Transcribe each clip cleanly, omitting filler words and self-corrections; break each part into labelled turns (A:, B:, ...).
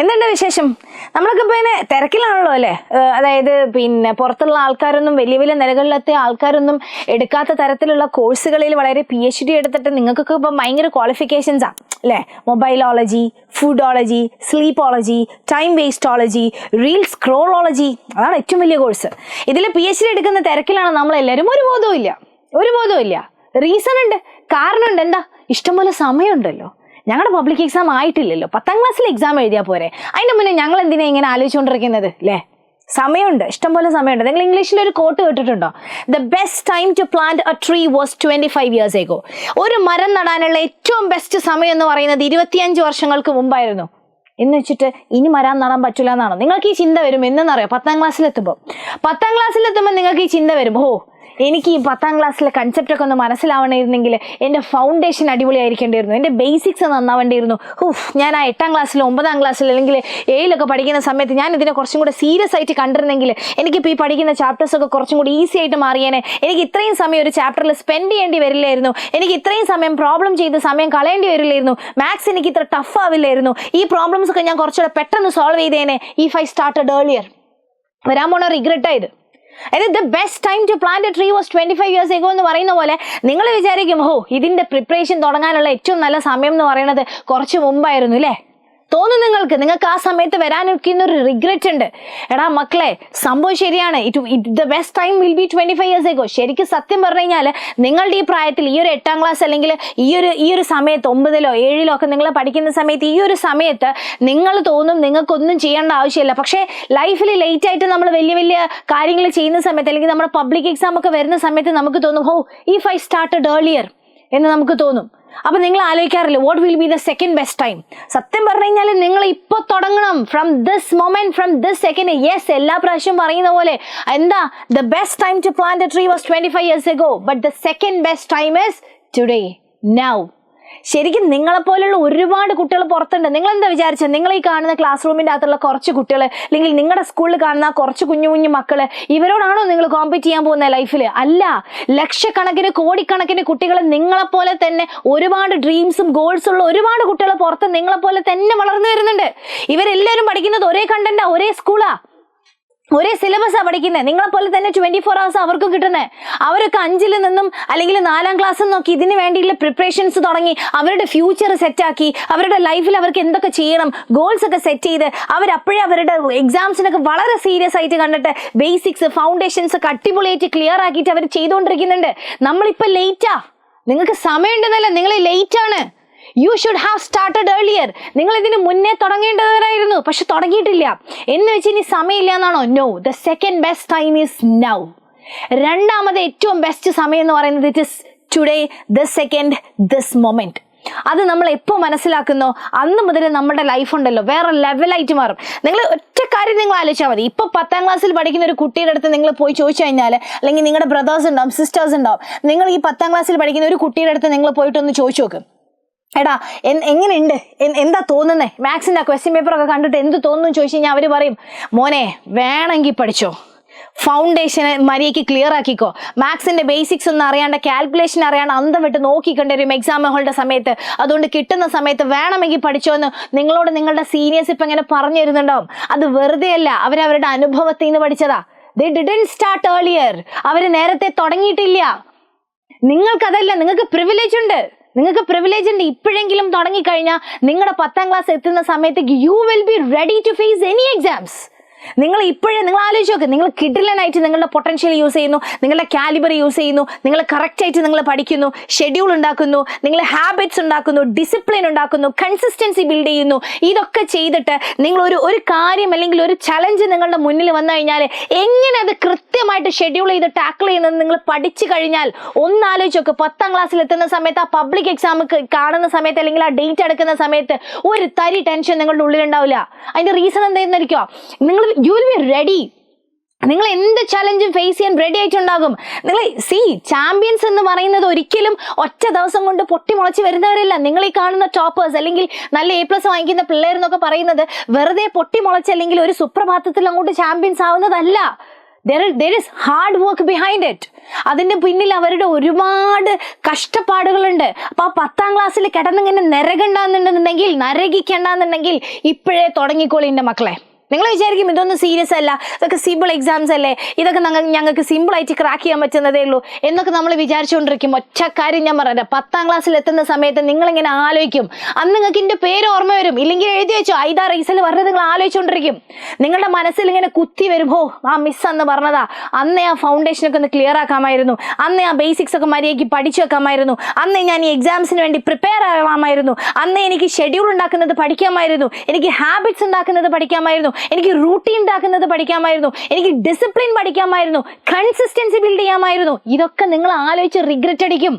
A: എന്തുണ്ട് വിശേഷം? നമ്മളൊക്കെ പിന്നെ തിരക്കിലാണല്ലോ അല്ലേ? അതായത് പിന്നെ പുറത്തുള്ള ആൾക്കാരൊന്നും വലിയ വലിയ നിലകളിലെത്തിയ ആൾക്കാരൊന്നും എടുക്കാത്ത തരത്തിലുള്ള കോഴ്സുകളിൽ വളരെ PhD എടുത്തിട്ട് നിങ്ങൾക്കൊക്കെ ഇപ്പം ഭയങ്കര ക്വാളിഫിക്കേഷൻസാ അല്ലേ? മൊബൈലോളജി, ഫുഡോളജി, സ്ലീപ്പോളജി, ടൈം വേസ്റ്റോളജി, റീൽ സ്ക്രോളോളജി, അതാണ് ഏറ്റവും വലിയ കോഴ്സ്. ഇതിൽ PhD എടുക്കുന്ന തിരക്കിലാണ് നമ്മളെല്ലാവരും. ഒരു ബോധവും ഇല്ല. റീസൺ ഉണ്ട്, കാരണമുണ്ട്. എന്താ? ഇഷ്ടംപോലെ സമയമുണ്ടല്ലോ. ഞങ്ങളുടെ പബ്ലിക് എക്സാം ആയിട്ടില്ലല്ലോ. 10ാം ക്ലാസ്സിൽ എക്സാം എഴുതിയാൽ പോരെ. അതിൻ്റെ മുന്നേ ഞങ്ങൾ എന്തിനാ ഇങ്ങനെ ആലോചിച്ചുകൊണ്ടിരിക്കുന്നത് അല്ലേ? സമയമുണ്ട്, ഇഷ്ടംപോലെ സമയമുണ്ട്. നിങ്ങൾ ഇംഗ്ലീഷിൽ ഒരു കോട്ട് കേട്ടിട്ടുണ്ടോ? The best time to plant a tree was 25 years ago. ഒരു മരം നടാനുള്ള ഏറ്റവും ബെസ്റ്റ് സമയം എന്ന് പറയുന്നത് 25 വർഷങ്ങൾക്ക് മുമ്പായിരുന്നു. എന്ന് വെച്ചിട്ട് ഇനി മരം നടാൻ പറ്റില്ല എന്നാണോ? നിങ്ങൾക്ക് ഈ ചിന്ത വരും എന്നറിയാം. 10ാം ക്ലാസ്സിലെത്തുമ്പോൾ നിങ്ങൾക്ക് ഈ ചിന്ത വരും, ഓ എനിക്ക് ഈ 10ാം ക്ലാസ്സിലെ കൺസെപ്റ്റ് ഒക്കെ ഒന്ന് മനസ്സിലാവണമായിരുന്നെങ്കിൽ എൻ്റെ ഫൗണ്ടേഷൻ അടിപൊളിയായിരിക്കേണ്ടിയിരുന്നു, എൻ്റെ ബേസിക്സ് നന്നാവേണ്ടിയിരുന്നു. ഞാൻ ആ 8ാം ക്ലാസ്സിലോ 9ാം ക്ലാസ്സിലോ അല്ലെങ്കിൽ 7ലൊക്കെ പഠിക്കുന്ന സമയത്ത് ഞാൻ ഇതിനെ കുറച്ചും കൂടെ സീരിയസ് ആയിട്ട് കണ്ടിരുന്നെങ്കിൽ എനിക്കിപ്പോൾ ഈ പഠിക്കുന്ന ചാപ്റ്റേഴ്സൊക്കെ കുറച്ചും കൂടി ഈസി ആയിട്ട് മാറിയേനെ. എനിക്ക് ഇത്രയും സമയം ഒരു ചാപ്റ്ററിൽ സ്പെൻഡ് ചെയ്യേണ്ടി വരില്ലായിരുന്നു. എനിക്ക് ഇത്രയും സമയം പ്രോബ്ലം ചെയ്ത് സമയം കളയേണ്ടി വരില്ലായിരുന്നു. മാത്സ് എനിക്ക് ഇത്ര ടഫ് ആവില്ലായിരുന്നു. ഈ പ്രോബ്ലംസ് ഒക്കെ ഞാൻ കുറച്ചുകൂടെ പെട്ടെന്ന് സോൾവ് ചെയ്തേനെ ഇഫ് ഐ സ്റ്റാർട്ടഡ് ഏർലിയർ. വരാൻ പോണ റിഗ്രറ്റായത്. അതായത് the best time to plant a tree was 25 years ago എന്ന് പറയുന്ന പോലെ നിങ്ങൾ വിചാരിക്കും, ഇതിന്റെ പ്രിപ്പറേഷൻ തുടങ്ങാനുള്ള ഏറ്റവും നല്ല സമയം എന്ന് പറയുന്നത് കുറച്ച് മുമ്പായിരുന്നു അല്ലേ? തോന്നും നിങ്ങൾക്ക് ആ സമയത്ത് വരാനിരിക്കുന്ന ഒരു റിഗ്രറ്റ് ഉണ്ട്. എടാ മക്കളെ, സംഭവം ശരിയാണ്. The best time will be 25 years ago. ശരിക്കും സത്യം പറഞ്ഞു കഴിഞ്ഞാൽ നിങ്ങളുടെ ഈ പ്രായത്തിൽ ഈ ഒരു 8ാം ക്ലാസ് അല്ലെങ്കിൽ ഈ ഒരു സമയത്ത് 9ലോ 7ലോ ഒക്കെ നിങ്ങൾ പഠിക്കുന്ന സമയത്ത് ഈ ഒരു സമയത്ത് നിങ്ങൾ തോന്നും നിങ്ങൾക്കൊന്നും ചെയ്യേണ്ട ആവശ്യമില്ല. പക്ഷേ ലൈഫിൽ ലേറ്റ് ആയിട്ട് നമ്മൾ വലിയ കാര്യങ്ങൾ ചെയ്യുന്ന സമയത്ത് അല്ലെങ്കിൽ നമ്മുടെ പബ്ലിക് എക്സാം ഒക്കെ വരുന്ന സമയത്ത് നമുക്ക് തോന്നും, ഇഫ് ഐ സ്റ്റാർട്ടഡ് ഏർലിയർ എന്ന് നമുക്ക് തോന്നും. അപ്പൊ നിങ്ങൾ ആലോചിക്കാറില്ല, what will be the second best time? സത്യം പറഞ്ഞു കഴിഞ്ഞാൽ നിങ്ങൾ ഇപ്പൊ തുടങ്ങണം. From this moment, from this second. Yes, എല്ലാ പ്രാവശ്യവും പറയുന്ന പോലെ എന്താ? The best time to plant a tree was 25 years ago, but the second best time is today, now. ശരിക്കും നിങ്ങളെപ്പോലുള്ള ഒരുപാട് കുട്ടികൾ പുറത്തുണ്ട്. നിങ്ങൾ എന്താ വിചാരിച്ചത്? നിങ്ങൾ ഈ കാണുന്ന ക്ലാസ് റൂമിൻ്റെ അകത്തുള്ള കുറച്ച് കുട്ടികൾ അല്ലെങ്കിൽ നിങ്ങളുടെ സ്കൂളിൽ കാണുന്ന കുറച്ച് കുഞ്ഞു മക്കള്, ഇവരോടാണോ നിങ്ങൾ കോമ്പീറ്റ് ചെയ്യാൻ പോകുന്ന ലൈഫിൽ? അല്ല, ലക്ഷക്കണക്കിന് കോടിക്കണക്കിന് കുട്ടികൾ നിങ്ങളെപ്പോലെ തന്നെ ഒരുപാട് ഡ്രീംസും ഗോൾസും ഉള്ള ഒരുപാട് കുട്ടികൾ പുറത്ത് നിങ്ങളെപ്പോലെ തന്നെ വളർന്നു വരുന്നുണ്ട്. ഇവരെല്ലാവരും പഠിക്കുന്നത് ഒരേ കണ്ടന്റാ, ഒരേ സ്കൂളാ, ഒരേ സിലബസാ പഠിക്കുന്നത്. നിങ്ങളെപ്പോലെ തന്നെ 24 hours അവർക്ക് കിട്ടുന്നത്. അവരൊക്കെ 5ൽ നിന്നും അല്ലെങ്കിൽ 4ാം ക്ലാസ്സിൽ നോക്കി ഇതിന് വേണ്ടിയുള്ള പ്രിപ്പറേഷൻസ് തുടങ്ങി അവരുടെ ഫ്യൂച്ചർ സെറ്റാക്കി അവരുടെ ലൈഫിൽ അവർക്ക് എന്തൊക്കെ ചെയ്യണം ഗോൾസ് ഒക്കെ സെറ്റ് ചെയ്ത് അവരപ്പോഴേ അവരുടെ എക്സാംസിനൊക്കെ വളരെ സീരിയസ് ആയിട്ട് കണ്ടിട്ട് ബേസിക്സ് ഫൗണ്ടേഷൻസ് ഒക്കെ അടിപൊളിയായിട്ട് ക്ലിയർ ആക്കിയിട്ട് അവർ ചെയ്തുകൊണ്ടിരിക്കുന്നുണ്ട്. നമ്മളിപ്പോൾ ലേറ്റാ. നിങ്ങൾക്ക് സമയമുണ്ടെന്നല്ല, നിങ്ങൾ ലേറ്റ് ആണ്. You should have started earlier. നിങ്ങൾ ഇതിന് മുന്നേ തുടങ്ങേണ്ടവരായിരുന്നു, പക്ഷെ തുടങ്ങിയിട്ടില്ല. എന്ന് വെച്ച് ഇനി സമയമില്ല എന്നാണോ? No, the second best time is now. രണ്ടാമത് ഏറ്റവും ബെസ്റ്റ് സമയം എന്ന് പറയുന്നത് it is today, this second, this moment. അത് നമ്മൾ എപ്പോൾ മനസ്സിലാക്കുന്നോ അന്ന് മുതൽ നമ്മുടെ ലൈഫ് ഉണ്ടല്ലോ വേറെ ലെവലായിട്ട് മാറും. നിങ്ങൾ ഒറ്റ കാര്യം നിങ്ങൾ ആലോചിച്ചാൽ മതി. ഇപ്പോൾ 10ാം ക്ലാസ്സിൽ പഠിക്കുന്ന ഒരു കുട്ടിയുടെ അടുത്ത് നിങ്ങൾ പോയി ചോദിച്ചു കഴിഞ്ഞാൽ, അല്ലെങ്കിൽ നിങ്ങളുടെ ബ്രദേഴ്സ് ഉണ്ടാവും, സിസ്റ്റേഴ്സ് ഉണ്ടാവും, നിങ്ങൾ ഈ 10ാം ക്ലാസ്സിൽ പഠിക്കുന്ന ഒരു കുട്ടിയുടെ അടുത്ത് നിങ്ങൾ പോയിട്ടൊന്ന് ചോദിച്ചു നോക്കും, എടാ എങ്ങനെയുണ്ട്, എന്താ തോന്നുന്നേ, മാത്സിൻ്റെ ക്വസ്റ്റ്യൻ പേപ്പറൊക്കെ കണ്ടിട്ട് എന്ത് തോന്നുന്നു ചോദിച്ചു കഴിഞ്ഞാൽ അവർ പറയും, മോനെ വേണമെങ്കിൽ പഠിച്ചോ, ഫൗണ്ടേഷന് മര്യാദയ്ക്ക് ക്ലിയർ ആക്കിക്കോ, മാത്സിൻ്റെ ബേസിക്സ് ഒന്നും അറിയാണ്ട് കാൽക്കുലേഷൻ അറിയാണ്ട് അന്തം വിട്ട് നോക്കിക്കണ്ടുവരും എക്സാം ഹോളിൻ്റെ സമയത്ത്, അതുകൊണ്ട് കിട്ടുന്ന സമയത്ത് വേണമെങ്കിൽ പഠിച്ചോ എന്ന് നിങ്ങളോട് നിങ്ങളുടെ സീനിയേഴ്സ് ഇപ്പം ഇങ്ങനെ പറഞ്ഞു തരുന്നുണ്ടാവും. അത് വെറുതെ അല്ല, അവരവരുടെ അനുഭവത്തിൽ നിന്ന് പഠിച്ചതാ. They didn't start earlier. അവർ നേരത്തെ തുടങ്ങിയിട്ടില്ല. നിങ്ങൾക്കതല്ല, നിങ്ങൾക്ക് പ്രിവിലേജ് ഉണ്ട്. ഇപ്പോഴെങ്കിലും തുടങ്ങിക്കഴിഞ്ഞാൽ നിങ്ങളുടെ 10ാം ക്ലാസ് എത്തുന്ന സമയത്തേക്ക് you will be ready to face any exams. നിങ്ങൾ ആലോചിച്ച് നോക്ക്, നിങ്ങൾ കിഡിലനായിട്ട് നിങ്ങളുടെ പൊട്ടൻഷ്യൽ യൂസ് ചെയ്യുന്നു, നിങ്ങളുടെ കാലിബർ യൂസ് ചെയ്യുന്നു, നിങ്ങൾ കറക്റ്റായിട്ട് നിങ്ങൾ പഠിക്കുന്നു, ഷെഡ്യൂൾ ഉണ്ടാക്കുന്നു, നിങ്ങൾ ഹാബിറ്റ്സ് ഉണ്ടാക്കുന്നു, ഡിസിപ്ലിൻ ഉണ്ടാക്കുന്നു, കൺസിസ്റ്റൻസി ബിൽഡ് ചെയ്യുന്നു. ഇതൊക്കെ ചെയ്തിട്ട് നിങ്ങൾ ഒരു കാര്യം അല്ലെങ്കിൽ ഒരു ചലഞ്ച് നിങ്ങളുടെ മുന്നിൽ വന്നു കഴിഞ്ഞാൽ എങ്ങനെ അത് കൃത്യമായിട്ട് ഷെഡ്യൂൾ ചെയ്ത് ടാക്കിൾ ചെയ്യുന്നത് നിങ്ങൾ പഠിച്ചു കഴിഞ്ഞാൽ ഒന്നാലോചിച്ച് നോക്ക്. 10ാം ക്ലാസ്സിൽ എത്തുന്ന സമയത്ത് ആ പബ്ലിക് എക്സാം കാണുന്ന സമയത്ത് അല്ലെങ്കിൽ ആ ഡേറ്റ് എടുക്കുന്ന സമയത്ത് ഒരു തരി ടെൻഷൻ നിങ്ങളുടെ ഉള്ളിലുണ്ടാവില്ല. അതിന്റെ റീസൺ എന്തായിരുന്നിരിക്കോ? You will be ready. നിങ്ങൾ എന്ത് ചലഞ്ചും ഫേസ് ചെയ്യാൻ റെഡി ആയിട്ടുണ്ടാകും. നിങ്ങൾ ചാമ്പ്യൻസ് എന്ന് പറയുന്നത് ഒരിക്കലും ഒറ്റ ദിവസം കൊണ്ട് പൊട്ടിമുളച്ച് വരുന്നവരല്ല. നിങ്ങൾ ഈ കാണുന്ന ടോപ്പേഴ്സ് അല്ലെങ്കിൽ നല്ല A+ വാങ്ങിക്കുന്ന പിള്ളേർ എന്നൊക്കെ പറയുന്നത് വെറുതെ പൊട്ടിമുളച്ച് അല്ലെങ്കിൽ ഒരു സുപ്രഭാതത്തിൽ അങ്ങോട്ട് champions ആവുന്നതല്ല. there is hard work behind it. അതിന്റെ പിന്നിൽ അവരുടെ ഒരുപാട് കഷ്ടപ്പാടുകളുണ്ട്. അപ്പൊ ആ 10ാം ക്ലാസ്സിൽ കിടന്നിങ്ങനെ നരകിക്കണ്ടെന്നുണ്ടെങ്കിൽ ഇപ്പോഴേ തുടങ്ങിക്കോളി എൻ്റെ മക്കളെ. നിങ്ങൾ വിചാരിക്കും ഇതൊന്നും സീരിയസ് അല്ല, ഇതൊക്കെ സിമ്പിൾ എക്സാംസ് അല്ലേ, ഇതൊക്കെ ഞങ്ങൾക്ക് സിമ്പിളായിട്ട് ക്രാക്ക് ചെയ്യാൻ പറ്റുന്നതേ ഉള്ളൂ എന്നൊക്കെ നമ്മൾ വിചാരിച്ചുകൊണ്ടിരിക്കും. ഒറ്റ കാര്യം ഞാൻ പറയാം, 10ാം ക്ലാസ്സിൽ എത്തുന്ന സമയത്ത് നിങ്ങളിങ്ങനെ ആലോചിക്കും, അന്ന് നിങ്ങൾക്ക് എൻ്റെ പേര് ഓർമ്മ വരും, ഇല്ലെങ്കിൽ എഴുതി വെച്ചോ ഐദാ റൈസൽ പറഞ്ഞത് നിങ്ങൾ ആലോചിച്ചുകൊണ്ടിരിക്കും. നിങ്ങളുടെ മനസ്സിൽ ഇങ്ങനെ കുത്തി വരും, ഹോ ആ മിസ് അന്ന് പറഞ്ഞതാ, അന്നേ ആ ഫൗണ്ടേഷനൊക്കെ ഒന്ന് ക്ലിയർ ആക്കാമായിരുന്നു, അന്നേ ആ ബേസിക്സ് ഒക്കെ മര്യാദയ്ക്ക് പഠിച്ചു വെക്കാമായിരുന്നു, അന്നേ ഞാൻ ഈ എക്സാംസിന് വേണ്ടി പ്രിപ്പയർ ആവാമായിരുന്നു, അന്നേ എനിക്ക് ഷെഡ്യൂൾ ഉണ്ടാക്കുന്നത് പഠിക്കാമായിരുന്നു, എനിക്ക് ഹാബിറ്റ്സ് ഉണ്ടാക്കുന്നത് പഠിക്കാമായിരുന്നു, എനിക്ക് റൂട്ടീൻ ഉണ്ടാക്കുന്നത് പഠിക്കാമായിരുന്നു, എനിക്ക് ഡിസിപ്ലിൻ പഠിക്കാമായിരുന്നു, കൺസിസ്റ്റൻസി ബിൽഡ് ചെയ്യാമായിരുന്നു. ഇതൊക്കെ നിങ്ങൾ ആലോചിച്ച് റിഗ്രറ്റ് അടിക്കും.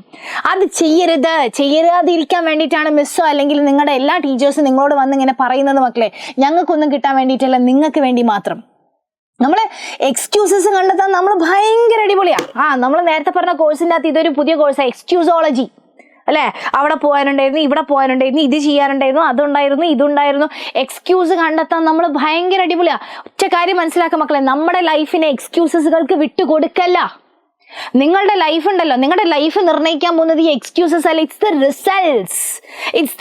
A: അത് ചെയ്യാതിരിക്കാൻ വേണ്ടിയിട്ടാണ് മിസ്സോ അല്ലെങ്കിൽ നിങ്ങളുടെ എല്ലാ ടീച്ചേഴ്സും നിങ്ങളോട് വന്ന് ഇങ്ങനെ പറയുന്നത് മക്കളെ, ഞങ്ങൾക്കൊന്നും കിട്ടാൻ വേണ്ടിയിട്ടല്ല, നിങ്ങൾക്ക് വേണ്ടി മാത്രം. നമ്മള് എക്സ്ക്യൂസസ് കണ്ടെത്താൻ നമ്മൾ ഭയങ്കര അടിപൊളിയാ. നമ്മൾ നേരത്തെ പറഞ്ഞ കോഴ്സിൻ്റെ അകത്ത് ഇതൊരു പുതിയ കോഴ്സാണ്, എക്സ്ക്യൂസോളജി അല്ലേ. അവിടെ പോകാനുണ്ടായിരുന്നു, ഇവിടെ പോകാനുണ്ടായിരുന്നു, ഇത് ചെയ്യാനുണ്ടായിരുന്നു, അതുണ്ടായിരുന്നു, ഇതുണ്ടായിരുന്നു. എക്സ്ക്യൂസ് കണ്ടെത്താൻ നമ്മൾ ഭയങ്കര അടിപൊളിയാ. ഒറ്റ കാര്യം മനസ്സിലാക്കുക മക്കളെ, നമ്മുടെ ലൈഫിനെ എക്സ്ക്യൂസസുകൾക്ക് വിട്ടുകൊടുക്കല്ല. നിങ്ങളുടെ ലൈഫ് ഉണ്ടല്ലോ, നിങ്ങളുടെ ലൈഫ് നിർണ്ണയിക്കാൻ പോകുന്നത് ഈ എക്സ്ക്യൂസസ് അല്ല, ഇറ്റ്സ്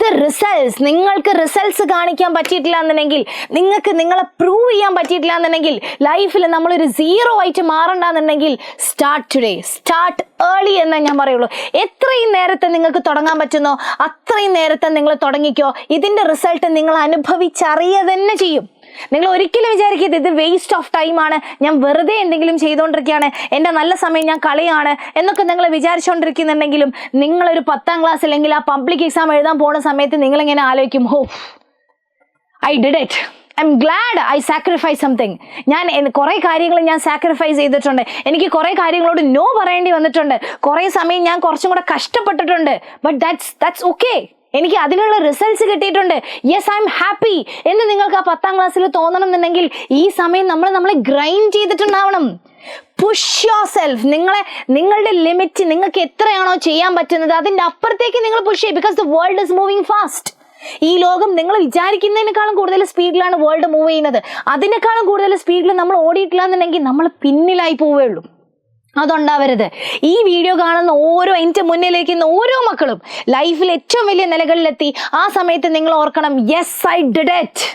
A: ദ റിസൾട്ട്സ്. നിങ്ങൾക്ക് റിസൾട്ട്സ് കാണിക്കാൻ പറ്റിയിട്ടില്ല എന്നുണ്ടെങ്കിൽ, നിങ്ങൾക്ക് നിങ്ങളെ പ്രൂവ് ചെയ്യാൻ പറ്റിയിട്ടില്ല എന്നുണ്ടെങ്കിൽ, ലൈഫിൽ നമ്മളൊരു 0 ആയിട്ട് മാറണ്ടെന്നുണ്ടെങ്കിൽ സ്റ്റാർട്ട് ടുഡേ, സ്റ്റാർട്ട് ഏർലി എന്നേ ഞാൻ പറയുള്ളൂ. എത്രയും നേരത്തെ നിങ്ങൾക്ക് തുടങ്ങാൻ പറ്റുന്നോ അത്രയും നേരത്തെ നിങ്ങൾ തുടങ്ങിക്കോ. ഇതിന്റെ റിസൾട്ട് നിങ്ങൾ അനുഭവിച്ചറിയുക തന്നെ ചെയ്യും. നിങ്ങൾ ഒരിക്കലും വിചാരിക്കരുത് ഇത് വേസ്റ്റ് ഓഫ് ടൈമാണ്, ഞാൻ വെറുതെ എന്തെങ്കിലും ചെയ്തുകൊണ്ടിരിക്കുകയാണ്, എൻ്റെ നല്ല സമയം ഞാൻ കളയാണ് എന്നൊക്കെ നിങ്ങൾ വിചാരിച്ചുകൊണ്ടിരിക്കുന്നുണ്ടെങ്കിലും, നിങ്ങളൊരു 10ാം ക്ലാസ് അല്ലെങ്കിൽ ആ പബ്ലിക് എക്സാം എഴുതാൻ പോകുന്ന സമയത്ത് നിങ്ങളിങ്ങനെ ആലോചിക്കും, ഹോ I did it, I M GLAAD I sacrifice something. ഞാൻ കുറേ കാര്യങ്ങൾ ഞാൻ സാക്രിഫൈസ് ചെയ്തിട്ടുണ്ട്, എനിക്ക് കുറേ കാര്യങ്ങളോട് നോ പറയേണ്ടി വന്നിട്ടുണ്ട്, കുറേ സമയം ഞാൻ കുറച്ചും കൂടെ കഷ്ടപ്പെട്ടിട്ടുണ്ട്, ബട്ട് ദാറ്റ്സ് ഓക്കെ, എനിക്ക് അതിനുള്ള റിസൾട്ട്സ് കിട്ടിയിട്ടുണ്ട്, യെസ് ഐ എം ഹാപ്പി എന്ന് നിങ്ങൾക്ക് ആ 10ാം ക്ലാസ്സിൽ തോന്നണം എന്നുണ്ടെങ്കിൽ ഈ സമയം നമ്മളെ ഗ്രൈൻഡ് ചെയ്തിട്ടുണ്ടാവണം. Push yourself. നിങ്ങളുടെ ലിമിറ്റ്, നിങ്ങൾക്ക് എത്രയാണോ ചെയ്യാൻ പറ്റുന്നത് അതിൻ്റെ അപ്പുറത്തേക്ക് നിങ്ങൾ പുഷ് ചെയ്യും. Because the world is moving fast. ഈ ലോകം നിങ്ങൾ വിചാരിക്കുന്നതിനേക്കാളും കൂടുതൽ സ്പീഡിലാണ് വേൾഡ് മൂവ് ചെയ്യുന്നത്. അതിനേക്കാളും കൂടുതൽ സ്പീഡിൽ നമ്മൾ ഓടിയിട്ടില്ല എന്നുണ്ടെങ്കിൽ നമ്മൾ പിന്നിലായി പോവുകയുള്ളൂ. അതുണ്ടാവരുത്. ഈ വീഡിയോ കാണുന്ന എൻ്റെ മുന്നിലേക്കുന്ന ഓരോ മക്കളും ലൈഫിൽ ഏറ്റവും വലിയ നിലകളിലെത്തി. ആ സമയത്ത് നിങ്ങൾ ഓർക്കണം, യെസ് ഐ ഡിഡ് ഇറ്റ്,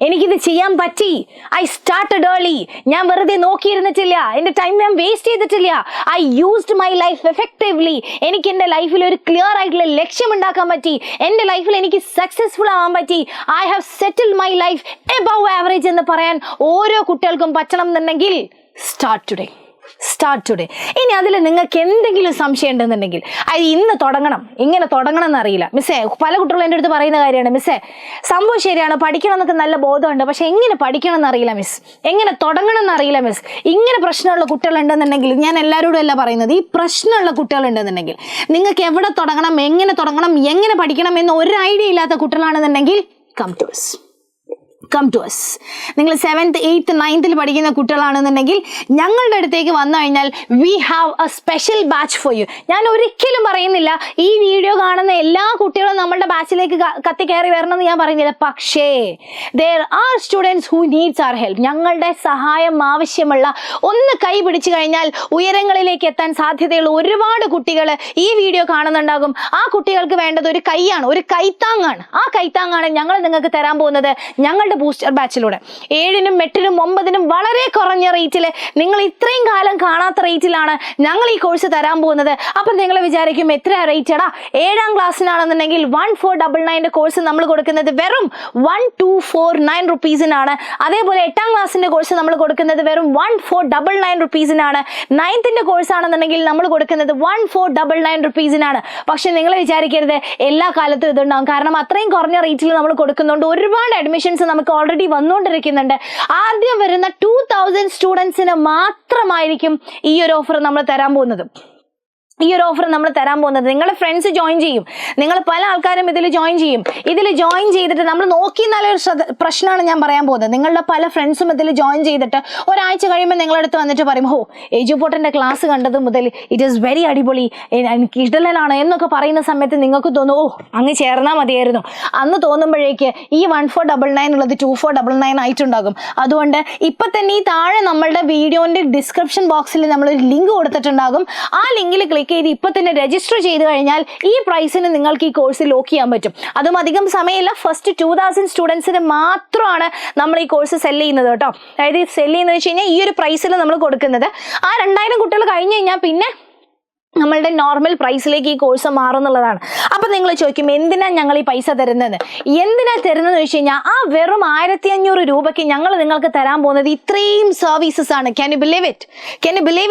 A: എനിക്കിത് ചെയ്യാൻ പറ്റി, ഐ സ്റ്റാർട്ടഡ് ഏർലി, ഞാൻ വെറുതെ നോക്കിയിരുന്നിട്ടില്ല, എൻ്റെ ടൈം ഞാൻ വേസ്റ്റ് ചെയ്തിട്ടില്ല, I used my life effectively, എനിക്ക് എൻ്റെ ലൈഫിൽ ഒരു ക്ലിയർ ആയിട്ടുള്ള ലക്ഷ്യം ഉണ്ടാക്കാൻ പറ്റി, എൻ്റെ ലൈഫിൽ എനിക്ക് സക്സസ്ഫുൾ ആവാൻ പറ്റി, I have settled my life above average എന്ന് പറയാൻ ഓരോ കുട്ടികൾക്കും പറ്റണം എന്നുണ്ടെങ്കിൽ സ്റ്റാർട്ട് ടുഡേ. ഇനി അതിൽ നിങ്ങൾക്ക് എന്തെങ്കിലും സംശയം ഉണ്ടെന്നുണ്ടെങ്കിൽ, അത് ഇന്ന് തുടങ്ങണം, എങ്ങനെ തുടങ്ങണം എന്നറിയില്ല മിസ്സേ, പല കുട്ടികളും എൻ്റെ അടുത്ത് പറയുന്ന കാര്യമാണ്, മിസ്സേ സംഭവം ശരിയാണ്, പഠിക്കണം എന്നൊക്കെ നല്ല ബോധമുണ്ട്, പക്ഷെ എങ്ങനെ പഠിക്കണം എന്നറിയില്ല മിസ്, എങ്ങനെ തുടങ്ങണം എന്നറിയില്ല മിസ്. ഇങ്ങനെ പ്രശ്നമുള്ള കുട്ടികളുണ്ടെന്നുണ്ടെങ്കിൽ, ഞാൻ എല്ലാവരോടും അല്ല പറയുന്നത്, ഈ പ്രശ്നമുള്ള കുട്ടികളുണ്ടെന്നുണ്ടെങ്കിൽ, നിങ്ങൾക്ക് എവിടെ തുടങ്ങണം, എങ്ങനെ പഠിക്കണം എന്ന് ഒരു ഐഡിയ ഇല്ലാത്ത കുട്ടികളാണെന്നുണ്ടെങ്കിൽ കം ടു us. നിങ്ങൾ 7th 8th 9th പഠിക്കുന്ന കുട്ടികളാണെന്നുണ്ടെങ്കിൽ ഞങ്ങളുടെ അടുത്തേക്ക് വന്നു കഴിഞ്ഞാൽ we have A special batch for you. ഞാൻ ഒരിക്കലും പറയുന്നില്ല ഈ വീഡിയോ കാണുന്ന എല്ലാ കുട്ടികളും നമ്മളുടെ ബാച്ചിലേക്ക് കയറി വരണമെന്ന് ഞാൻ പറയുന്നില്ല. പക്ഷേ there are students who needs our help. ഞങ്ങളുടെ സഹായം ആവശ്യമുള്ള, ഒന്ന് കൈ പിടിച്ചു കഴിഞ്ഞാൽ ഉയരങ്ങളിലേക്ക് എത്താൻ സാധ്യതയുള്ള ഒരുപാട് കുട്ടികൾ ഈ വീഡിയോ കാണുന്നുണ്ടാകും. ആ കുട്ടികൾക്ക് വേണ്ടത് ഒരു കൈയാണ്, ഒരു കൈത്താങ്ങാണ്. ആ കൈത്താങ്ങാണ് ഞങ്ങൾ നിങ്ങൾക്ക് തരാൻ പോകുന്നത് ഞങ്ങളുടെ ബൂസ്റ്റർ ബാച്ചിലൂടെ. 7നും 8നും 9നും വളരെ കുറഞ്ഞ റേറ്റിൽ, നിങ്ങൾ ഇത്രയും കാലം കാണാത്ത റേറ്റിലാണ് ഞങ്ങൾ ഈ കോഴ്സ് തരാൻ പോകുന്നത്. അപ്പം നിങ്ങൾ വിചാരിക്കും എത്ര റേറ്റ് എടാ, 7ാം ക്ലാസ്സിനാണെന്നുണ്ടെങ്കിൽ 1499 കോഴ്സ് നമ്മൾ കൊടുക്കുന്നത് വെറും 1249 റുപ്പീസിനാണ്. അതേപോലെ 8ാം ക്ലാസ്സിന്റെ കോഴ്സ് നമ്മൾ കൊടുക്കുന്നത് വെറും 1499 റുപ്പീസിനാണ്. 9th കോഴ്സ് ആണെന്നുണ്ടെങ്കിൽ നമ്മൾ കൊടുക്കുന്നത് 1499 റുപ്പീസിനാണ്. പക്ഷെ നിങ്ങൾ വിചാരിക്കരുത് എല്ലാ കാലത്തും ഇതുണ്ടാകും, കാരണം അത്രയും കുറഞ്ഞ റേറ്റിൽ നമ്മൾ കൊടുക്കുന്നുണ്ട്. ഒരുപാട് അഡ്മിഷൻസ് നമുക്ക് ഓൾറെഡി വന്നുകൊണ്ടിരിക്കുന്നുണ്ട്. ആദ്യം വരുന്ന 2000 സ്റ്റുഡൻസിന് മാത്രമായിരിക്കും ഈ ഒരു ഓഫർ നമ്മൾ തരാൻ പോകുന്നത്. ഈ ഒരു ഓഫർ നമ്മൾ തരാൻ പോകുന്നത്. നിങ്ങളുടെ ഫ്രണ്ട്സ് ജോയിൻ ചെയ്യും, നിങ്ങൾ പല ആൾക്കാരും ഇതിൽ ജോയിൻ ചെയ്യും. ഇതിൽ ജോയിൻ ചെയ്തിട്ട് നമ്മൾ നോക്കി നല്ലൊരു പ്രശ്നമാണ് ഞാൻ പറയാൻ പോകുന്നത്. നിങ്ങളുടെ പല ഫ്രണ്ട്സും ഇതിൽ ജോയിൻ ചെയ്തിട്ട് ഒരാഴ്ച കഴിയുമ്പോൾ നിങ്ങളടുത്ത് വന്നിട്ട് പറയും, ഹോ എജുപോർട്ടിന്റെ ക്ലാസ് കണ്ടത് മുതൽ ഇറ്റ് ഈസ് വെരി അടിപൊളി, എനിക്ക് ഇഷ്ടലാണ് എന്നൊക്കെ പറയുന്ന സമയത്ത് നിങ്ങൾക്ക് തോന്നും, ഓ അങ്ങ് ചേർന്നാൽ മതിയായിരുന്നു. അന്ന് തോന്നുമ്പോഴേക്ക് ഈ 1499 ഉള്ളത് 2499 ആയിട്ടുണ്ടാകും. അതുകൊണ്ട് ഇപ്പൊ തന്നെ ഈ താഴെ നമ്മളുടെ വീഡിയോന്റെ ഡിസ്ക്രിപ്ഷൻ ബോക്സിൽ നമ്മളൊരു ലിങ്ക് കൊടുത്തിട്ടുണ്ടാകും. ആ ലിങ്കിൽ ക്ലിക്ക് ചെയ്ത് ഇപ്പൊ തന്നെ രജിസ്റ്റർ ചെയ്ത് കഴിഞ്ഞാൽ ഈ പ്രൈസിന് നിങ്ങൾക്ക് ഈ കോഴ്സ് ലോക്ക് ചെയ്യാൻ പറ്റും. അതും അധികം സമയമില്ല, ഫസ്റ്റ് 2000 സ്റ്റുഡൻസിന് മാത്രമാണ് നമ്മൾ ഈ കോഴ്സ് സെല് ചെയ്യുന്നത് കേട്ടോ. അതായത് സെല് ചെയ്യുന്നത് വെച്ച് കഴിഞ്ഞാൽ ഈ ഒരു പ്രൈസിൽ നമ്മൾ കൊടുക്കുന്നത്. ആ 2000 കുട്ടികൾ കഴിഞ്ഞ് കഴിഞ്ഞാൽ പിന്നെ നമ്മളുടെ നോർമൽ പ്രൈസിലേക്ക് ഈ കോഴ്സ് മാറുന്നുള്ളതാണ്. അപ്പൊ നിങ്ങൾ ചോദിക്കും, എന്തിനാ ഞങ്ങൾ ഈ പൈസ തരുന്നത്? എന്തിനാ തരുന്നതെന്ന് വെച്ച് കഴിഞ്ഞാൽ ആ വെറും 1500 രൂപയ്ക്ക് ഞങ്ങൾ നിങ്ങൾക്ക് തരാൻ പോകുന്നത് ഇത്രയും സർവീസസ് ആണ്. Can you believe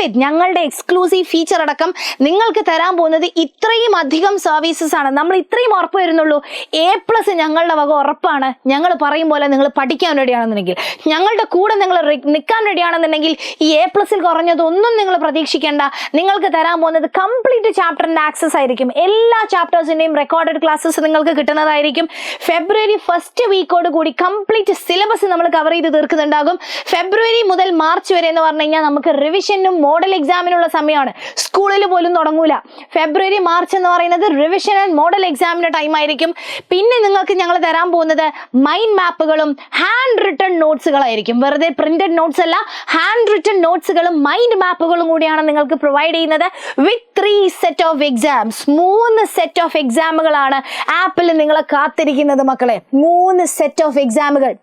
A: it? ഞങ്ങളുടെ എക്സ്ക്ലൂസീവ് ഫീച്ചർ അടക്കം നിങ്ങൾക്ക് തരാൻ പോകുന്നത് ഇത്രയും അധികം സർവീസസ് ആണ്. നമ്മൾ ഇത്രയും ഉറപ്പ് വരുന്നുള്ളൂ. A+ ഞങ്ങളുടെ വക ഉറപ്പാണ്. ഞങ്ങൾ പറയും പോലെ നിങ്ങൾ പഠിക്കാൻ റെഡിയാണെന്നുണ്ടെങ്കിൽ, ഞങ്ങളുടെ കൂടെ നിങ്ങൾ നിൽക്കാൻ റെഡിയാണെന്നുണ്ടെങ്കിൽ ഈ A+ കുറഞ്ഞതൊന്നും നിങ്ങൾ പ്രതീക്ഷിക്കേണ്ട. നിങ്ങൾക്ക് തരാൻ പോകുന്നത് കംപ്ലീറ്റ് ചാപ്റ്ററിന്റെ ആക്സസ് ആയിരിക്കും. എല്ലാ ചാപ്റ്റേഴ്സിന്റെയും റെക്കോർഡഡ് ക്ലാസ്സസ് നിങ്ങൾക്ക് കിട്ടുന്നതായിരിക്കും. ഫെബ്രുവരി 1st വീക്കോട് കൂടി കംപ്ലീറ്റ് സിലബസ് നമ്മൾ കവർ ചെയ്ത് തീർക്കുന്നുണ്ടാകും. ഫെബ്രുവരി മുതൽ മാർച്ച് വരെ എന്ന് പറഞ്ഞു കഴിഞ്ഞാൽ നമുക്ക് റിവിഷനും മോഡൽ എക്സാമിനുള്ള സമയമാണ്. സ്കൂളിൽ പോലും തുടങ്ങൂല. ഫെബ്രുവരി മാർച്ച് എന്ന് പറയുന്നത് റിവിഷൻ ആൻഡ് മോഡൽ എക്സാമിന്റെ ടൈം ആയിരിക്കും. പിന്നെ നിങ്ങൾക്ക് ഞങ്ങൾ തരാൻ പോകുന്നത് മൈൻഡ് മാപ്പുകളും ഹാൻഡ് റിട്ടൺ നോട്ട്സുകളായിരിക്കും. വെറുതെ പ്രിന്റഡ് നോട്ട്സ് അല്ല, ഹാൻഡ് റിട്ടൺ നോട്ട്സുകളും മൈൻഡ് മാപ്പുകളും കൂടിയാണ് നിങ്ങൾക്ക് പ്രൊവൈഡ് ചെയ്യുന്നത്. With 3 set of exams, 3 set of എക്സാമുകളാണ് ആപ്പിൽ നിങ്ങളെ കാത്തിരിക്കുന്നത് മക്കളെ. 3 സെറ്റ് ഓഫ് എക്സാമുകൾ.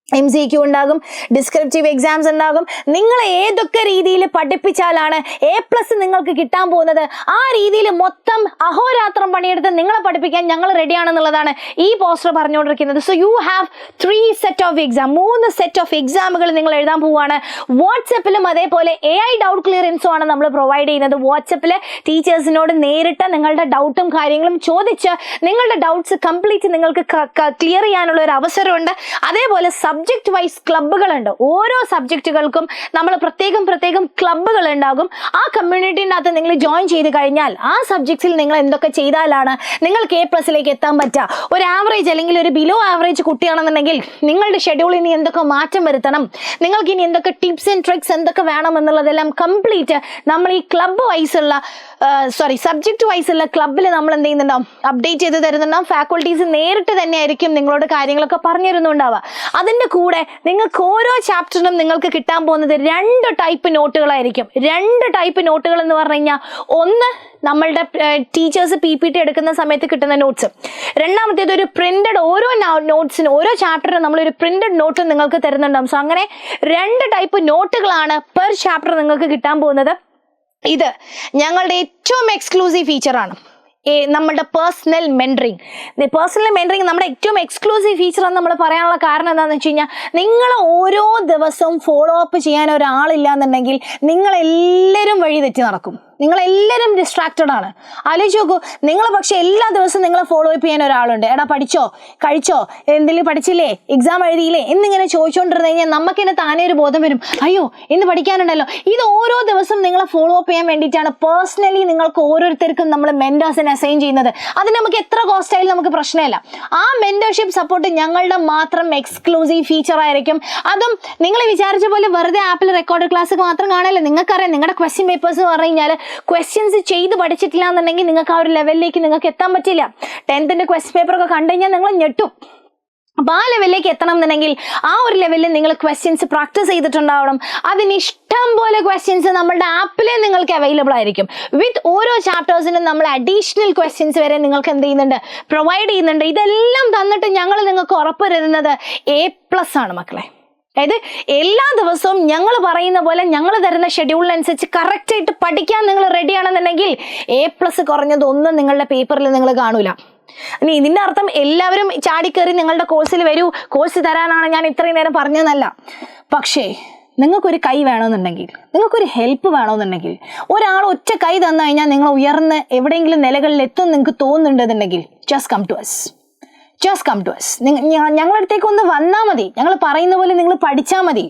A: MCQ ഉണ്ടാകും, ഡിസ്ക്രിപ്റ്റീവ് എക്സാംസ് ഉണ്ടാകും. നിങ്ങൾ ഏതൊക്കെ രീതിയിൽ പഠിപ്പിച്ചാലാണ് A+ നിങ്ങൾക്ക് കിട്ടാൻ പോകുന്നത്, ആ രീതിയിൽ മൊത്തം അഹോരാത്രം പണിയെടുത്ത് നിങ്ങളെ പഠിപ്പിക്കാൻ ഞങ്ങൾ റെഡിയാണെന്നുള്ളതാണ് ഈ പോസ്റ്റർ പറഞ്ഞുകൊണ്ടിരിക്കുന്നത്. So you have 3 set of exam, 3 set of എക്സാമുകൾ നിങ്ങൾ എഴുതാൻ പോവുകയാണ്. വാട്സപ്പിലും അതേപോലെ AI ഡൗട്ട് ക്ലിയറൻസും ആണ് നമ്മൾ പ്രൊവൈഡ് ചെയ്യുന്നത്. വാട്സപ്പിൽ ടീച്ചേഴ്സിനോട് നേരിട്ട് നിങ്ങളുടെ ഡൗട്ടും കാര്യങ്ങളും ചോദിച്ച് നിങ്ങളുടെ ഡൗട്ട്സ് കംപ്ലീറ്റ് നിങ്ങൾക്ക് ക്ലിയർ ചെയ്യാനുള്ള ഒരു അവസരമുണ്ട്. അതേപോലെ സബ്ജക്ട് വൈസ് ക്ലബ്ബുകളുണ്ട്. ഓരോ സബ്ജക്റ്റുകൾക്കും നമ്മൾ പ്രത്യേകം ക്ലബ്ബുകൾ ഉണ്ടാകും. ആ കമ്മ്യൂണിറ്റിൻ്റെ അകത്ത് നിങ്ങൾ ജോയിൻ ചെയ്ത് കഴിഞ്ഞാൽ ആ സബ്ജക്ട്സിൽ നിങ്ങൾ എന്തൊക്കെ ചെയ്താലാണ് നിങ്ങൾക്ക് A+ എത്താൻ പറ്റുക. ഒരു ആവറേജ് അല്ലെങ്കിൽ ഒരു ബിലോ ആവറേജ് കുട്ടിയാണെന്നുണ്ടെങ്കിൽ നിങ്ങളുടെ ഷെഡ്യൂളിൽ ഇനി എന്തൊക്കെ മാറ്റം വരുത്തണം, നിങ്ങൾക്ക് ഇനി എന്തൊക്കെ ടിപ്സ് ആൻഡ് ട്രിക്സ് എന്തൊക്കെ വേണം എന്നുള്ളതെല്ലാം കംപ്ലീറ്റ് നമ്മൾ ഈ ക്ലബ്ബ് വൈസുള്ള സബ്ജക്ട് വൈസുള്ള ക്ലബ്ബിൽ നമ്മൾ എന്ത് ചെയ്യുന്നുണ്ടാവും, അപ്ഡേറ്റ് ചെയ്ത് തരുന്നുണ്ടാവും. ഫാക്കൾട്ടീസ് നേരിട്ട് തന്നെ ആയിരിക്കും നിങ്ങളോട് കാര്യങ്ങളൊക്കെ പറഞ്ഞു തരുന്നുണ്ടാവുക. അതിൻ്റെ കൂടെ നിങ്ങൾക്ക് ഓരോ ചാപ്റ്ററിനും നിങ്ങൾക്ക് കിട്ടാൻ പോകുന്നത് 2 ടൈപ്പ് നോട്ടുകളായിരിക്കും. 2 ടൈപ്പ് നോട്ടുകൾ എന്ന് പറഞ്ഞു കഴിഞ്ഞാൽ, ഒന്ന് നമ്മളുടെ ടീച്ചേഴ്സ് PPT എടുക്കുന്ന സമയത്ത് കിട്ടുന്ന നോട്ട്സ്, രണ്ടാമത്തേത് ഒരു പ്രിന്റഡ് ഓരോ നോട്ട്സിനും ഓരോ ചാപ്റ്ററിനും നമ്മളൊരു പ്രിന്റഡ് നോട്ട് നിങ്ങൾക്ക് തരുന്നുണ്ടാവും. സോ അങ്ങനെ 2 ടൈപ്പ് നോട്ടുകളാണ് പെർ ചാപ്റ്റർ നിങ്ങൾക്ക് കിട്ടാൻ പോകുന്നത്. ഇത് ഞങ്ങളുടെ ഏറ്റവും എക്സ്ക്ലൂസീവ് ഫീച്ചറാണ്. നമ്മുടെ പേഴ്സണൽ മെൻറ്ററിങ് നമ്മുടെ ഏറ്റവും എക്സ്ക്ലൂസീവ് ഫീച്ചർ എന്ന് നമ്മൾ പറയാനുള്ള കാരണം എന്താണെന്ന് വെച്ച് കഴിഞ്ഞാൽ, നിങ്ങൾ ഓരോ ദിവസവും ഫോളോ അപ്പ് ചെയ്യാൻ ഒരാളില്ല എന്നുണ്ടെങ്കിൽ നിങ്ങളെല്ലാവരും വഴി തെറ്റി നടക്കും. നിങ്ങളെല്ലാവരും ഡിസ്ട്രാക്റ്റഡ് ആണ്. ആലോചിച്ച് നോക്കൂ, നിങ്ങൾ പക്ഷെ എല്ലാ ദിവസവും നിങ്ങളെ ഫോളോ അപ്പ് ചെയ്യാൻ ഒരാളുണ്ട്. എടാ പഠിച്ചോ, കഴിച്ചോ, എന്തെങ്കിലും പഠിച്ചില്ലേ, എക്സാം എഴുതിയില്ലേ എന്നിങ്ങനെ ചോദിച്ചുകൊണ്ടിരുന്ന് കഴിഞ്ഞാൽ നമുക്ക് തന്നെ താനേ ഒരു ബോധം വരും, അയ്യോ ഇന്ന് പഠിക്കാനുണ്ടല്ലോ. ഇത് ഓരോ ദിവസം നിങ്ങളെ ഫോളോ അപ്പ് ചെയ്യാൻ വേണ്ടിയിട്ടാണ് പേഴ്സണലി നിങ്ങൾക്ക് ഓരോരുത്തർക്കും നമ്മൾ മെന്റേഴ്സിനെ അസൈൻ ചെയ്യുന്നത്. അതിന് നമുക്ക് എത്ര കോസ്റ്റ് ആയാലും നമുക്ക് പ്രശ്നമില്ല. ആ മെന്റർഷിപ്പ് സപ്പോർട്ട് ഞങ്ങളുടെ മാത്രം എക്സ്ക്ലൂസീവ് ഫീച്ചർ ആയിരിക്കും. അതും നിങ്ങൾ വിചാരിച്ച പോലെ വെറുതെ ആപ്പിൽ റെക്കോർഡ് ക്ലാസ് മാത്രം കാണാനല്ല. നിങ്ങൾക്കറിയാം, നിങ്ങളുടെ ക്വസ്റ്റ്യൻ പേപ്പേഴ്സ് എന്ന് പറഞ്ഞു കഴിഞ്ഞാൽ ക്വസ്റ്റ്യൻസ് ചെയ്ത് പഠിച്ചിട്ടില്ല എന്നുണ്ടെങ്കിൽ നിങ്ങൾക്ക് ആ ഒരു ലെവലിലേക്ക് നിങ്ങൾക്ക് എത്താൻ പറ്റില്ല. 10th ക്വസ്റ്റ്യൻ പേപ്പർ ഒക്കെ കണ്ടു കഴിഞ്ഞാൽ നിങ്ങൾ ഞെട്ടും. അപ്പൊ ആ ലെവലിലേക്ക് എത്തണം എന്നുണ്ടെങ്കിൽ ആ ഒരു ലെവലിൽ നിങ്ങൾ ക്വസ്റ്റ്യൻസ് പ്രാക്ടീസ് ചെയ്തിട്ടുണ്ടാവണം. അതിന് ഇഷ്ടം പോലെ ക്വസ്റ്റ്യൻസ് നമ്മളുടെ ആപ്പിലെ നിങ്ങൾക്ക് അവൈലബിൾ ആയിരിക്കും. വിത്ത് ഓരോ ചാപ്റ്റേഴ്സിനും നമ്മൾ അഡീഷണൽ ക്വസ്റ്റ്യൻസ് വരെ നിങ്ങൾക്ക് എന്ത് ചെയ്യുന്നുണ്ട്, പ്രൊവൈഡ് ചെയ്യുന്നുണ്ട്. ഇതെല്ലാം തന്നിട്ട് ഞങ്ങൾ നിങ്ങൾക്ക് ഉറപ്പ് തരുന്നത് A+ ആണ് മക്കളെ. അതായത് എല്ലാ ദിവസവും ഞങ്ങൾ പറയുന്ന പോലെ ഞങ്ങൾ തരുന്ന ഷെഡ്യൂളിനനുസരിച്ച് കറക്റ്റായിട്ട് പഠിക്കാൻ നിങ്ങൾ റെഡി ആണെന്നുണ്ടെങ്കിൽ A+ കുറഞ്ഞതൊന്നും നിങ്ങളുടെ പേപ്പറിൽ നിങ്ങൾ കാണൂല. ഇനി ഇതിൻ്റെ അർത്ഥം എല്ലാവരും ചാടിക്കയറി നിങ്ങളുടെ കോഴ്സിൽ വരൂ, കോഴ്സ് തരാനാണ് ഞാൻ ഇത്രയും നേരം പറഞ്ഞതെന്നല്ല. പക്ഷേ നിങ്ങൾക്കൊരു കൈ വേണമെന്നുണ്ടെങ്കിൽ, നിങ്ങൾക്കൊരു ഹെൽപ്പ് വേണമെന്നുണ്ടെങ്കിൽ, ഒരാൾ ഒറ്റ കൈ തന്നു കഴിഞ്ഞാൽ നിങ്ങൾ ഉയർന്ന് എവിടെയെങ്കിലും നിലകളിൽ എത്തും നിങ്ങൾക്ക് തോന്നുന്നുണ്ടെന്നുണ്ടെങ്കിൽ, just come to us. Just come to us. ഞങ്ങളുടെ അടുത്തേക്ക് ഒന്ന് വന്നാൽ മതി. ഞങ്ങൾ പറയുന്ന പോലെ നിങ്ങൾ പഠിച്ചാൽ മതി.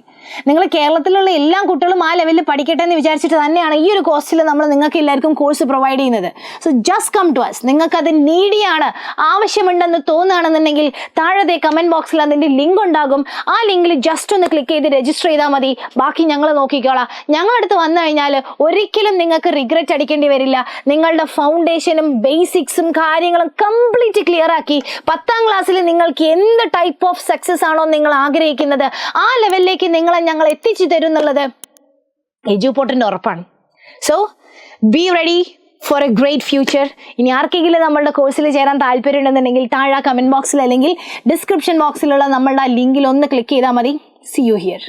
A: നിങ്ങൾ കേരളത്തിലുള്ള എല്ലാ കുട്ടികളും ആ ലെവലിൽ പഠിക്കട്ടെ എന്ന് വിചാരിച്ചിട്ട് തന്നെയാണ് ഈ ഒരു കോസ്റ്റിൽ നമ്മൾ നിങ്ങൾക്ക് എല്ലാവർക്കും കോഴ്സ് പ്രൊവൈഡ് ചെയ്യുന്നത്. So just come to us. നിങ്ങൾക്കത് നീഡിയാണ്, ആവശ്യമുണ്ടെന്ന് തോന്നുകയാണെന്നുണ്ടെങ്കിൽ താഴത്തെ കമൻറ്റ് ബോക്സിൽ അതിൻ്റെ ലിങ്ക് ഉണ്ടാകും. ആ ലിങ്കിൽ ജസ്റ്റ് ഒന്ന് ക്ലിക്ക് ചെയ്ത് രജിസ്റ്റർ ചെയ്താൽ മതി. ബാക്കി ഞങ്ങൾ നോക്കിക്കോളാം. ഞങ്ങളടുത്ത് വന്നു കഴിഞ്ഞാൽ ഒരിക്കലും നിങ്ങൾക്ക് റിഗ്രറ്റ് അടിക്കേണ്ടി വരില്ല. നിങ്ങളുടെ ഫൗണ്ടേഷനും ബേസിക്സും കാര്യങ്ങളും കംപ്ലീറ്റ് ക്ലിയർ ആക്കി 10ാം ക്ലാസ്സിൽ നിങ്ങൾക്ക് എന്ത് ടൈപ്പ് ഓഫ് സക്സസ് ആണോ നിങ്ങൾ ആഗ്രഹിക്കുന്നത് ആ ലെവലിലേക്ക് നിങ്ങളെ ഞങ്ങൾ എത്തിച്ചു തരും എന്നുള്ളത് എഡ്യൂപോർട്ടിന്റെ ഉറപ്പാണ്. So be ready for A great future. ഇനി ആർക്കെങ്കിലും നമ്മളുടെ കോഴ്സിൽ ചേരാൻ താല്പര്യമുണ്ടെന്നുണ്ടെങ്കിൽ താഴെ കമന്റ് ബോക്സിൽ അല്ലെങ്കിൽ ഡിസ്ക്രിപ്ഷൻ ബോക്സിലുള്ള നമ്മളുടെ ലിങ്കിൽ ഒന്ന് ക്ലിക്ക് ചെയ്താൽ മതി. See you here.